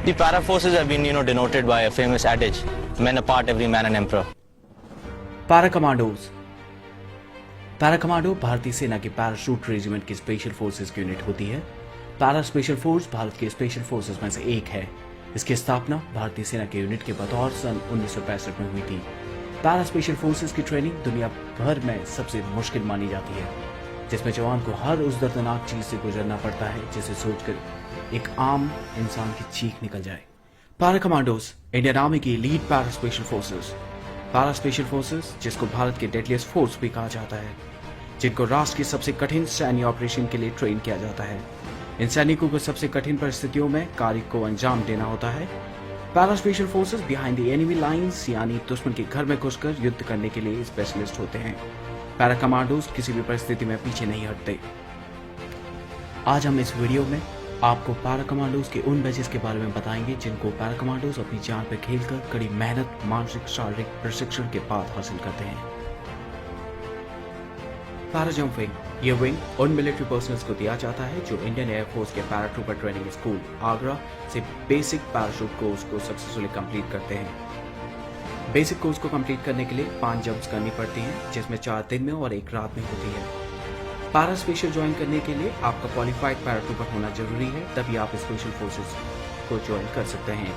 The para forces have been, denoted by a famous adage, men apart, every man an emperor. Para commandos. Para commando भारतीय सेना के parachute regiment की special forces की unit होती है। Para special force Bharat के special forces में से एक है। इसकी स्थापना भारतीय सेना के यूनिट के बतौर सन 1965 में हुई थी। पैरा स्पेशल फोर्सेस की ट्रेनिंग दुनिया भर में सबसे मुश्किल मानी जाती है, जिसमें जवान को हर उस दर्दनाक चीज से गुजरना पड़ता है जिसे सोचकर एक आम इंसान की चीख निकल जाए। पैरा कमांडोज इंडियन आर्मी की lead para special forces. Para special forces, जिसको भारत के डेडलिएस्ट फोर्स भी कहा जाता है, जिनको राष्ट्र की सबसे कठिन सैन्य ऑपरेशन के लिए ट्रेन किया जाता है। इन सैनिकों को सबसे कठिन परिस्थितियों में कार्य को अंजाम देना होता है। Para special forces behind the enemy lines, यानी दुश्मन के घर में घुसकर युद्ध करने के लिए स्पेशलिस्ट होते हैं। पैरा कमांडोज किसी भी परिस्थिति में पीछे नहीं हटते। आज हम इस वीडियो में आपको पैरा कमांडोज के उन बैचेस के बारे में बताएंगे जिनको पैरा कमांडोज अपनी जान पर खेलकर कड़ी मेहनत, मानसिक शारीरिक प्रशिक्षण के बाद हासिल करते हैं। पैरा जंप विंग, यह विंग उन मिलिट्री पर्सनल्स को दिया जाता है जो इंडियन एयरफोर्स के पैराट्रूपर ट्रेनिंग स्कूल आगरा से बेसिक पैराशूट कोर्स को सक्सेसफुली कंप्लीट करते हैं। बेसिक कोर्स को कंप्लीट करने के लिए 5 जंप्स करनी पड़ती हैं, जिसमें 4 दिन में और 1 रात में होती है। पैरा स्पेशल ज्वाइन करने के लिए आपका क्वालिफाइड पैराट्रूपर होना जरूरी है, तभी आप स्पेशल फोर्सेस को ज्वाइन कर सकते हैं।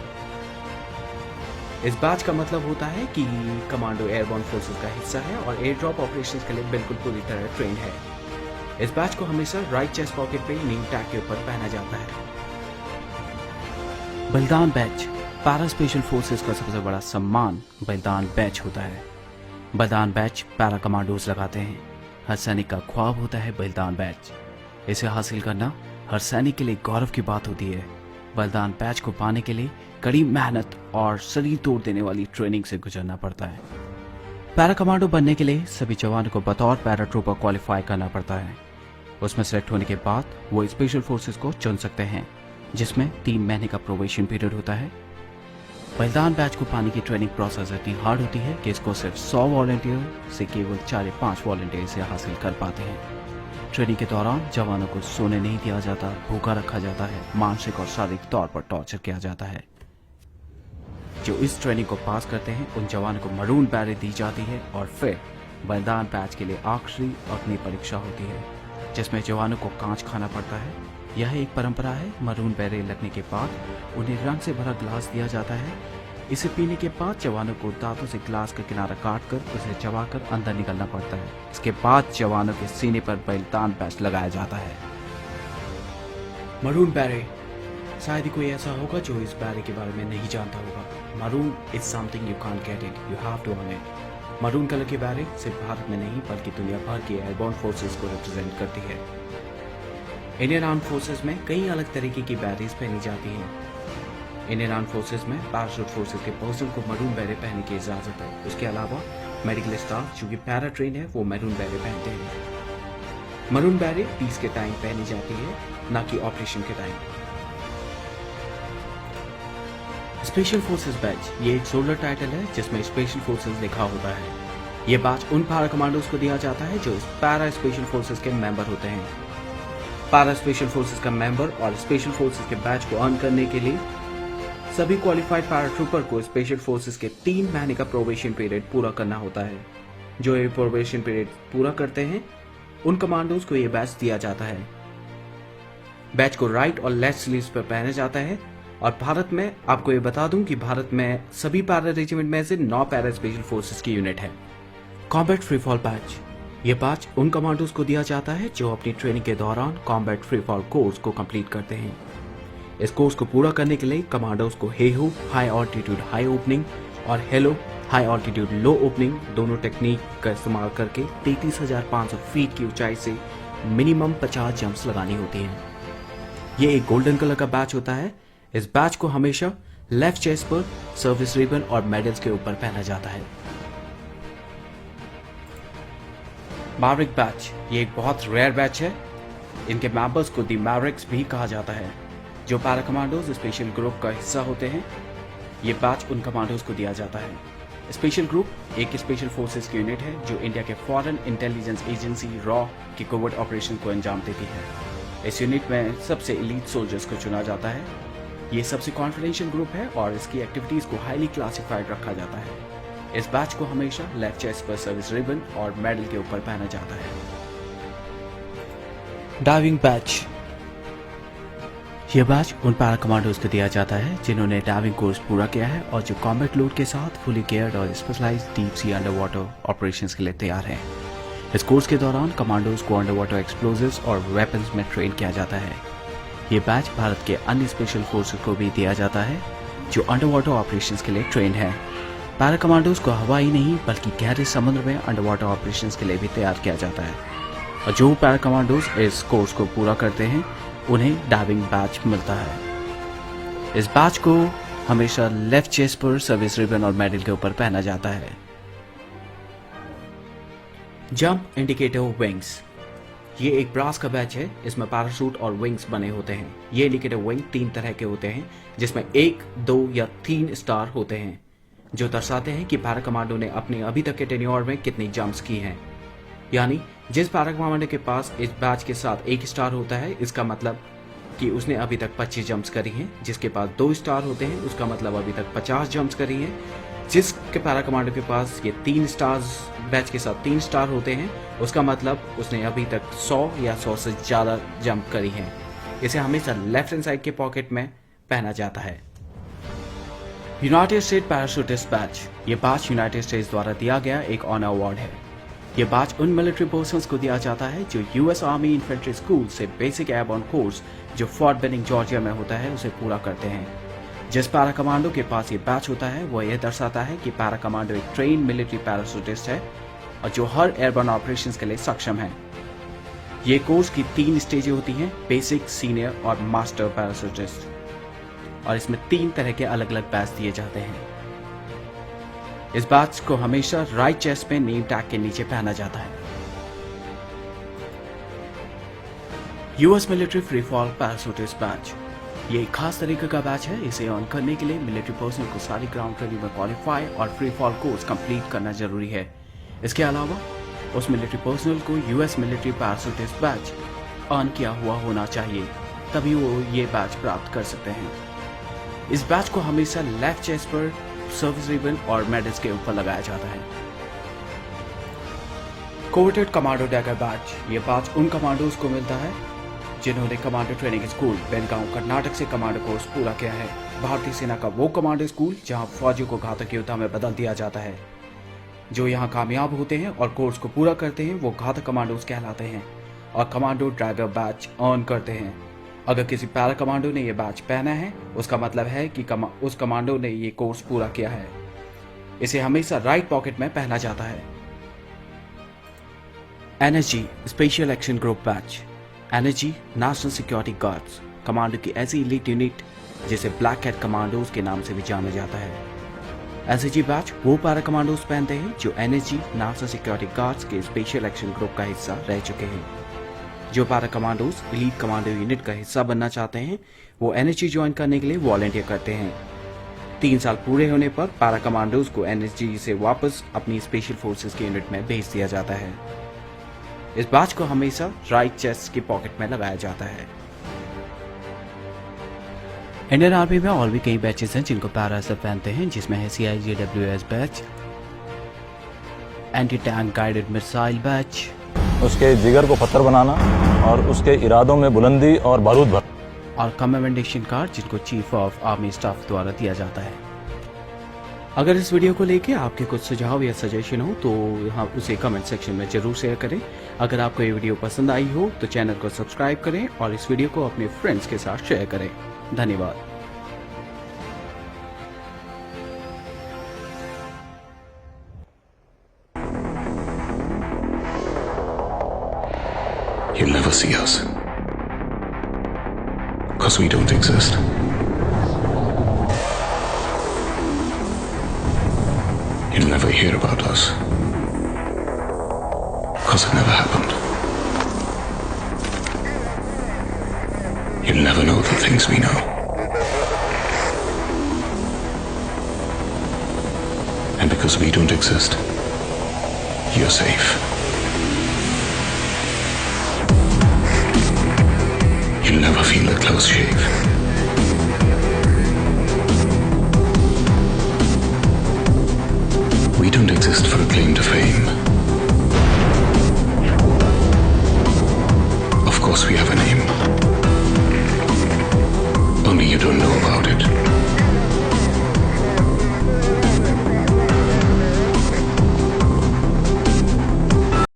इस बैच का मतलब होता है कि कमांडो एयरबोर्न फोर्सेस का हिस्सा है और एयर ड्रॉप ऑपरेशंस के लिए बिल्कुल पूरी तरह ट्रेन है। इस बैच को हमेशा राइट चेस्ट पॉकेट पे नेम टैग के ऊपर पहना जाता है। बलिदान बैच, पैरा स्पेशल फोर्सेस का सबसे बड़ा सम्मान बलिदान बैच होता है। बलिदान बैच पैरा कमांडोज लगाते हैं। हर सैनिक का ख्वाब होता है बलिदान बैच। इसे हासिल करना हर सैनिक के लिए गौरव की बात होती है। बलिदान बैच को पाने के लिए कड़ी मेहनत और शरीर तोड़ देने वाली ट्रेनिंग से गुजरना पड़ता है। पैरा कमांडो बनने के लिए सभी जवानों को बतौर पैराट्रूपर क्वालिफाई करना पड़ता है। उसमें सेलेक्ट होने के बाद वो स्पेशल फोर्सेस को चुन सकते हैं, जिसमें 3 महीने का प्रोबेशन पीरियड होता है। बलिदान बैच को पाने की ट्रेनिंग प्रोसेस इतनी हार्ड होती है कि इसको सिर्फ 100 वॉलंटियर से केवल 4 या 5 वॉलंटियर से हासिल कर पाते हैं। ट्रेनिंग के दौरान जवानों को सोने नहीं दिया जाता, भूखा रखा जाता है, मानसिक और शारीरिक तौर पर टॉर्चर किया जाता है। जो इस ट्रेनिंग को पास करते हैं उन जवानों को मरून बैरेट दी जाती है और फिर बलिदान बैच के लिए आखिरी अग्नि परीक्षा होती है, जिसमें जवानों को कांच खाना पड़ता है। यह एक परंपरा है। मरून बैरेट लगने के बाद उन्हें रंग से भरा ग्लास दिया जाता है। इसे पीने के बाद जवानों को दांतों से ग्लास का किनारा काटकर उसे चबाकर अंदर निकलना पड़ता है। इसके बाद जवानों के सीने पर बलिदान बैच लगाया जाता है। मरून बैरेट, शायद ही कोई ऐसा होगा जो इस बैरेट के बारे में नहीं जानता होगा। Maroon is something you can't get it, you have to earn it. Maroon colour की बैरेट सिर्फ भारत में नहीं बल्कि दुनिया भर के एयरबोर्न फोर्सेस को रिप्रेजेंट करती है। इंडियन आर्म फोर्सेस में कई अलग तरीके की बैरेट्स पहनी जाती हैं। इंडियन आर्म फोर्सेस में पैराशूट फोर्सेस के पर्सन को मरून बैरेट पहनने की इजाजत है। उसके अलावा मेडिकल स्टाफ जो कि पैरा ट्रेन है वो मरून बैरेट पहनते हैं। मरून बैरेट पीस के टाइम पहनी जाती है, न कि ऑपरेशन के टाइम। स्पेशल फोर्सेस बैच, ये एक सोलर टाइटल है जिसमें स्पेशल फोर्सेस लिखा होता है। ये बैच उन पैरा कमांडोज को दिया जाता है जो इस पैरा स्पेशल फोर्सेस के मेंबर होते हैं। पैरा स्पेशल फोर्सेस का मेंबर और स्पेशल फोर्सेस के बैच को अर्न करने के लिए सभी क्वालिफाइड पैराट्रूपर को स्पेशल फोर्सेस के 3 महीने का प्रोबेशन पीरियड पूरा करना होता है। जो ये प्रोबेशन पीरियड पूरा करते हैं उन कमांडोज को ये बैच दिया जाता है। बैच को राइट और लेफ्ट स्लीव्स पर पहना जाता है। और भारत में आपको ये बता दूं कि भारत में सभी पैरा रेजिमेंट में से 9 पैरा स्पेशल फोर्सेस की यूनिट है। कॉम्बैट फ्री फॉल बैच, ये बैच उन कमांडोज को दिया जाता है जो अपनी ट्रेनिंग के दौरान कॉम्बैट फ्री फॉल कोर्स को कंप्लीट करते हैं। इस कोर्स को पूरा करने के लिए कमांडोज को हेहू हाई ऑल्टीट्यूड हाई ओपनिंग और हेलो हाई ऑल्टीट्यूड लो ओपनिंग दोनों टेक्निक का इस्तेमाल करके 33,500 फीट की ऊंचाई से मिनिमम 50 जंप्स लगानी होती हैं। ये एक गोल्डन कलर का बैच होता है। इस बैच को हमेशा लेफ्ट चेस्ट पर सर्विस रिबन और मेडल्स के ऊपर पहना जाता है। मैवरिक बैच, ये एक बहुत रेयर बैच है। इनके मेंबर्स को दी मैवरिक्स भी कहा जाता है, जो पैरा कमांडोज स्पेशल ग्रुप का हिस्सा होते हैं। ये बैच उन कमांडोज को दिया जाता है। स्पेशल ग्रुप एक स्पेशल फोर्सेस की यूनिट है जो इंडिया के फॉरेन इंटेलिजेंस एजेंसी रॉ की कोवर्ट ऑपरेशन को अंजाम देती है। इस यूनिट में सबसे एलीट सोल्जर्स को चुना जाता है। ये सबसे कॉन्फिडेंशियल ग्रुप है और इसकी एक्टिविटीज को हाईली क्लासिफाइड रखा जाता है। इस बैच को हमेशा लेफ्ट चेस्ट पर सर्विस रिबन और मेडल के ऊपर पहना जाता है। Diving batch. यह बैच उन पैरा कमांडोज को दिया जाता है जिन्होंने डाइविंग कोर्स पूरा किया है और जो कॉम्बैट लोड के साथ फुली गियर्ड और specialised deep sea underwater operations के लिए तैयार हैं। इस कोर्स के दौरान कमांडोज को अंडर वाटर एक्सप्लोजिव्स और वेपन्स में ट्रेन किया जाता है। ये बैच भारत के अन्य स्पेशल फोर्सेस को भी दिया जाता है जो अंडर वाटर ऑपरेशंस के लिए ट्रेन है। पैरा कमांडोज को हवाई नहीं बल्कि गहरे समुद्र में अंडर वाटर ऑपरेशंस के लिए भी तैयार किया जाता है और जो पैरा कमांडोज इस कोर्स को पूरा करते हैं उन्हें डाइविंग बैच मिलता है। इस बैच को हमेशा लेफ्ट चेस्ट पर सर्विस रिबन और मेडल के ऊपर पहना जाता है। Jump indicator wings. ये एक ब्रास का बैच है। इसमें पैराशूट और विंग्स बने होते हैं। ये इंडिकेटर विंग 3 तरह के होते हैं जिसमें 1, 2 या 3 स्टार होते हैं जो दर्शाते हैं कि पैरा कमांडो ने अपने अभी तक के टेन्योर में कितनी जंप्स की हैं। यानी जिस पैरा कमांडो के पास इस बैच के साथ 1 स्टार होता है इसका मतलब कि उसने अभी तक 25 जंप्स करी हैं। जिसके पास 2 स्टार होते हैं उसका मतलब अभी तक 50 जंप्स करी हैं। जिसके पैरा कमांडो के पास ये 3 स्टार्स बैच के साथ 3 स्टार होते हैं उसका मतलब उसने अभी तक 100 या 100 से ज़्यादा जंप करी हैं। इसे हमेशा लेफ्ट हैंड साइड के पॉकेट में पहना जाता है। United state parachutist batch. ये बैच यूनाइटेड स्टेट्स द्वारा दिया गया एक ऑनर अवार्ड है। ये बैच उन मिलिट्री पर्सन्स को दिया जाता है जो यूएस आर्मी इन्फेंट्री स्कूल से बेसिक एयरबॉर्न कोर्स जो फोर्ट बेनिंग जॉर्जिया में होता है उसे पूरा करते हैं। जिस पैरा कमांडो के पास ये बैच होता है वह यह दर्शाता है कि पैरा कमांडो एक ट्रेन मिलिट्री पैराशूटिस्ट है और जो हर एयरबॉर्न ऑपरेशंस के लिए सक्षम है। ये कोर्स की 3 स्टेजें होती हैं, बेसिक, सीनियर और मास्टर पैराशूटिस्ट, और इसमें 3 तरह के अलग अलग बैच दिए जाते हैं। इस बैच को हमेशा राइट चेस्ट पे नेम टैग के नीचे पहना जाता है। US military free fall parachutist batch. ये एक खास तरीके का बैच है। इसे ऑन करने के लिए मिलिट्री पर्सनल को सारी ग्राउंड ट्रेनिंग में क्वालिफाई और फ्री फॉल कोर्स कंप्लीट करना जरूरी है। इसके अलावा उस मिलिट्री पर्सनल को US military parachutist batch on किया हुआ होना चाहिए, तभी वो ये बैच प्राप्त कर सकते हैं। इस बैच को हमेशा लेफ्ट चेस्ट पर सर्विस रिबन और मेडल्स के ऊपर लगाया जाता है। Coveted commando dagger batch. ये बैच उन कमांडोज को मिलता है जिन्होंने commando training school Belgaum Karnataka से कमांडो कोर्स पूरा किया है। भारतीय सेना का वो कमांडो स्कूल जहां फौजियों को घातक योद्धा में बदल दिया जाता है। जो यहां कामयाब होते हैं और कोर्स को पूरा करते हैं वो घातक कमांडोज कहलाते हैं और कमांडो ड्रैगर बैच ऑन करते हैं। अगर किसी पैरा कमांडो ने ये बैच पहना है उसका मतलब है कि उस कमांडो ने ये कोर्स पूरा किया है। इसे हमेशा राइट पॉकेट में पहना जाता है। NSG special action group batch. NSG national security guards commando की ऐसी एलीट यूनिट जिसे ब्लैक कैट कमांडोज के नाम से भी जाना जाता है। एसएजी बैच वो पैरा कमांडोज पहनते हैं जो एनएसजी नेशनल सिक्योरिटी गार्ड्स के स्पेशल एक्शन ग्रुप का हिस्सा रह चुके हैं। जो para commandos elite commando unit का हिस्सा बनना चाहते हैं वो एनएसजी ज्वाइन करने के लिए वॉलंटियर करते हैं। 3 साल पूरे होने पर पैरा कमांडोज को एनएसजी से वापस अपनी स्पेशल फोर्सेस की यूनिट में भेज दिया जाता है। इस बैच को हमेशा राइट चेस्ट की पॉकेट में लगाया जाता है। इंडियन आर्मी में और भी कई बैचेस हैं जिनको पैरा सब पहनते हैं, जिसमें है CIGWS batch, anti tank guided missile batch, उसके जिगर को पत्थर बनाना और उसके इरादों में बुलंदी और बारूद भर, और कमेंडेशन कार्ड जिनको चीफ ऑफ आर्मी स्टाफ द्वारा दिया जाता है। अगर इस वीडियो को लेके आपके कुछ सुझाव या सजेशन हो तो यहाँ उसे कमेंट सेक्शन में जरूर शेयर करें। अगर आपको ये वीडियो पसंद आई हो तो चैनल को सब्सक्राइब करें और इस वीडियो को अपने फ्रेंड्स के साथ शेयर करें। धन्यवाद। You'll never see us, 'cause we don't exist. You'll never hear about us, 'cause it never happened. You'll never know the things we know. And because we don't exist, you're safe. You'll never feel the close shave. exist for a claim to fame. Of course we have a name. Only you don't know about it.